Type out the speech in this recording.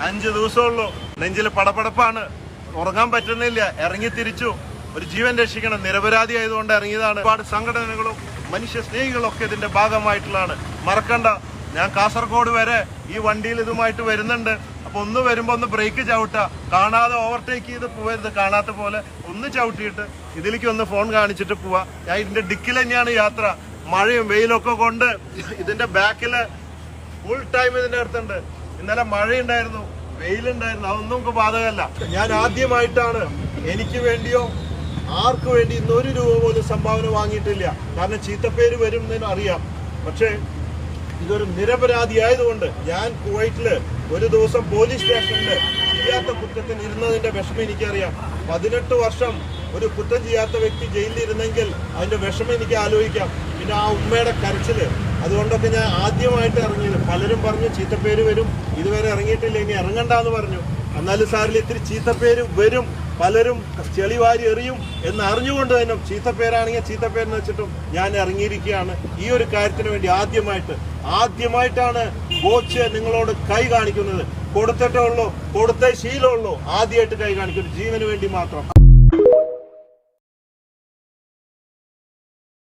5 ദിവസമുള്ളൂ. നെഞ്ചിൽ പടപടപ്പാണ്, ഉറങ്ങാൻ പറ്റുന്നില്ല. ഇറങ്ങി തിരിച്ചു. ഒരു ജീവൻ രക്ഷിക്കണം. നിരപരാധി ആയതുകൊണ്ട് ഇറങ്ങിയതാണ്. ഒരുപാട് സംഘടനകളും മനുഷ്യ സ്നേഹികളും ഒക്കെ ഇതിന്റെ ഭാഗമായിട്ടുള്ളതാണ്. മറക്കണ്ട, ഞാൻ കാസർഗോഡ് വരെ ഈ വണ്ടിയിൽ ഇതുമായിട്ട് വരുന്നുണ്ട്. അപ്പൊ ഒന്ന് വരുമ്പോ ഒന്ന് ബ്രേക്ക് ചവിട്ടുക, കാണാതെ ഓവർടേക്ക് ചെയ്ത് പോവരുത്. കാണാത്ത പോലെ ഒന്ന് ചവിട്ടിയിട്ട് ഇതിലേക്ക് ഒന്ന് ഫോൺ കാണിച്ചിട്ട് പോവാ. ഞാൻ ഇതിന്റെ ഡിക്കിൽ തന്നെയാണ് യാത്ര. മഴയും വെയിലൊക്കെ കൊണ്ട് ഇതിന്റെ ബാക്കില് ഫുൾ ടൈം ഇതിന്റെ അടുത്തുണ്ട്. ഇന്നലെ മഴയുണ്ടായിരുന്നു, വെയിലുണ്ടായിരുന്നു, അതൊന്നും നമുക്ക് ബാധകമല്ല. ഞാൻ ആദ്യമായിട്ടാണ് എനിക്ക് വേണ്ടിയോ ആർക്ക് വേണ്ടി ഇന്ന് 1 രൂപ പോലും സംഭാവന വാങ്ങിയിട്ടില്ല. കാരണം ചീത്തപ്പേര് വരും എന്നതിനും അറിയാം. പക്ഷേ ഇതൊരു നിരപരാധി ആയതുകൊണ്ട് ഞാൻ കുവൈറ്റില് ഒരു ദിവസം പോലീസ് സ്റ്റേഷനിൽ ചെയ്യാത്ത കുറ്റത്തിന് ഇരുന്നതിന്റെ വിഷമം എനിക്കറിയാം. 18 വർഷം ഒരു കുറ്റം ചെയ്യാത്ത വ്യക്തി ജയിലിലിരുന്നെങ്കിൽ അതിന്റെ വിഷമം എനിക്ക് ആലോചിക്കാം. പിന്നെ ആ ഉമ്മയുടെ കരച്ചില്, അതുകൊണ്ടൊക്കെ ഞാൻ ആദ്യമായിട്ട് ഇറങ്ങിയത്. പലരും പറഞ്ഞു ചീത്തപ്പേര് വരും, ഇതുവരെ ഇറങ്ങിയിട്ടില്ല, ഇനി ഇറങ്ങണ്ടെന്ന് പറഞ്ഞു. എന്നാലും സാറിൽ ഇത്തിരി ചീത്തപ്പേര് വരും, പലരും ചെളിവാരി എറിയും എന്ന് അറിഞ്ഞുകൊണ്ട് തന്നെ ചീത്തപ്പേരാണെങ്കിൽ ചീത്തപ്പേരെന്ന് വെച്ചിട്ടും ഞാൻ ഇറങ്ങിയിരിക്കുകയാണ്. ഈ ഒരു കാര്യത്തിന് വേണ്ടി ആദ്യമായിട്ടാണ് കോച്ച് നിങ്ങളോട് കൈ കാണിക്കുന്നത്. കൊടുത്തിട്ടേ ഉള്ളൂ, കൊടുത്തേ ശീലമുള്ളൂ. ആദ്യമായിട്ട് കൈ കാണിക്കുന്നു, ജീവന് വേണ്ടി മാത്രം.